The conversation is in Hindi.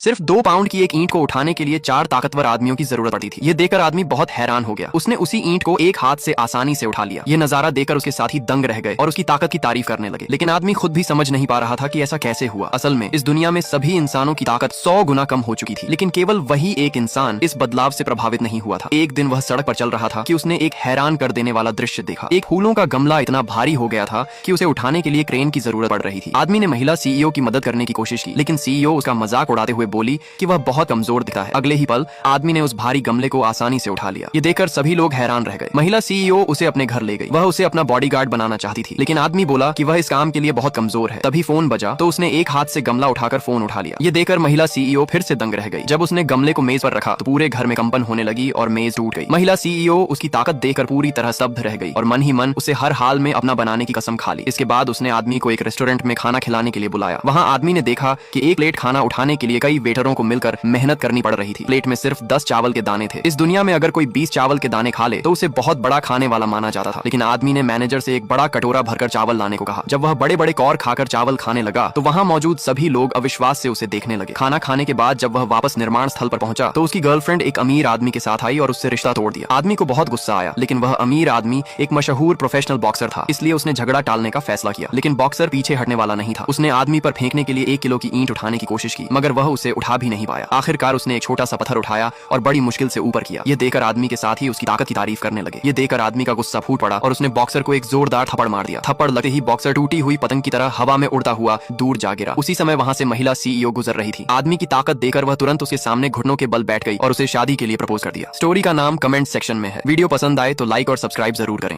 सिर्फ 2 पाउंड की एक ईंट को उठाने के लिए 4 ताकतवर आदमियों की जरूरत पड़ती थी। ये देखकर आदमी बहुत हैरान हो गया। उसने उसी ईंट को एक हाथ से आसानी से उठा लिया। ये नजारा देखकर उसके साथी दंग रह गए और उसकी ताकत की तारीफ करने लगे। लेकिन आदमी खुद भी समझ नहीं पा रहा था कि ऐसा कैसे हुआ। असल में इस दुनिया में सभी इंसानों की ताकत 100 गुना कम हो चुकी थी, लेकिन केवल वही एक इंसान इस बदलाव से प्रभावित नहीं हुआ था। एक दिन वह सड़क पर चल रहा था कि उसने एक हैरान कर देने वाला दृश्य देखा। एक फूलों का गमला इतना भारी हो गया था कि उसे उठाने के लिए क्रेन की जरूरत पड़ रही थी। आदमी ने महिला सीईओ की मदद करने की कोशिश की, लेकिन सीईओ उसका मजाक उड़ाते हुए बोली कि वह बहुत कमजोर दिखता है। अगले ही पल आदमी ने उस भारी गमले को आसानी से उठा लिया। ये देखकर सभी लोग हैरान रह गए। महिला सीईओ उसे अपने घर ले गई। वह उसे अपना बॉडीगार्ड बनाना चाहती थी, लेकिन आदमी बोला कि वह इस काम के लिए बहुत कमजोर है। तभी फोन बजा तो उसने एक हाथ से गमला उठाकर फोन उठा लिया। ये देखकर महिला सीईओ फिर से दंग रह गई। जब उसने गमले को मेज पर रखा तो पूरे घर में कंपन होने लगी और मेज टूट गई। महिला सीईओ उसकी ताकत देखकर पूरी तरह स्तब्ध रह गई और मन ही मन उसे हर हाल में अपना बनाने की कसम खा ली। इसके बाद उसने आदमी को एक रेस्टोरेंट में खाना खिलाने के लिए बुलाया। वहाँ आदमी ने देखा कि एक प्लेट खाना उठाने के लिए कई वेटरों को मिलकर मेहनत करनी पड़ रही थी। प्लेट में सिर्फ 10 चावल के दाने थे। इस दुनिया में अगर कोई 20 चावल के दाने खा ले तो उसे बहुत बड़ा खाने वाला माना जाता था। लेकिन आदमी ने मैनेजर से एक बड़ा कटोरा भरकर चावल लाने को कहा। जब वह बड़े बड़े कौर खाकर चावल खाने लगा तो वहाँ मौजूद सभी लोग अविश्वास से उसे देखने लगे। खाना खाने के बाद जब वह वापस निर्माण स्थल पर पहुंचा तो उसकी गर्लफ्रेंड एक अमीर आदमी के साथ आई और उससे रिश्ता तोड़ दिया। आदमी को बहुत गुस्सा आया, लेकिन वह अमीर आदमी एक मशहूर प्रोफेशनल बॉक्सर था, इसलिए उसने झगड़ा टालने का फैसला किया। लेकिन बॉक्सर पीछे हटने वाला नहीं था। उसने आदमी पर फेंकने के लिए 1 किलो की ईंट उठाने की कोशिश की, मगर वह उसे उठा भी नहीं पाया। आखिरकार उसने एक छोटा सा पत्थर उठाया और बड़ी मुश्किल से ऊपर किया। ये देखकर आदमी के साथ ही उसकी ताकत की तारीफ करने लगे। ये देखकर आदमी का गुस्सा फूट पड़ा और उसने बॉक्सर को एक जोरदार थप्पड़ मार दिया। थप्पड़ लगते ही बॉक्सर टूटी हुई पतंग की तरह हवा में उड़ता हुआ दूर जा गिरा। उसी समय वहां से महिला सीईओ गुजर रही थी। आदमी की ताकत देखकर वह तुरंत उसके सामने घुटनों के बल बैठ गई और उसे शादी के लिए प्रपोज कर दिया। स्टोरी का नाम कमेंट सेक्शन में है। वीडियो पसंद आए तो लाइक और सब्सक्राइब जरूर करें।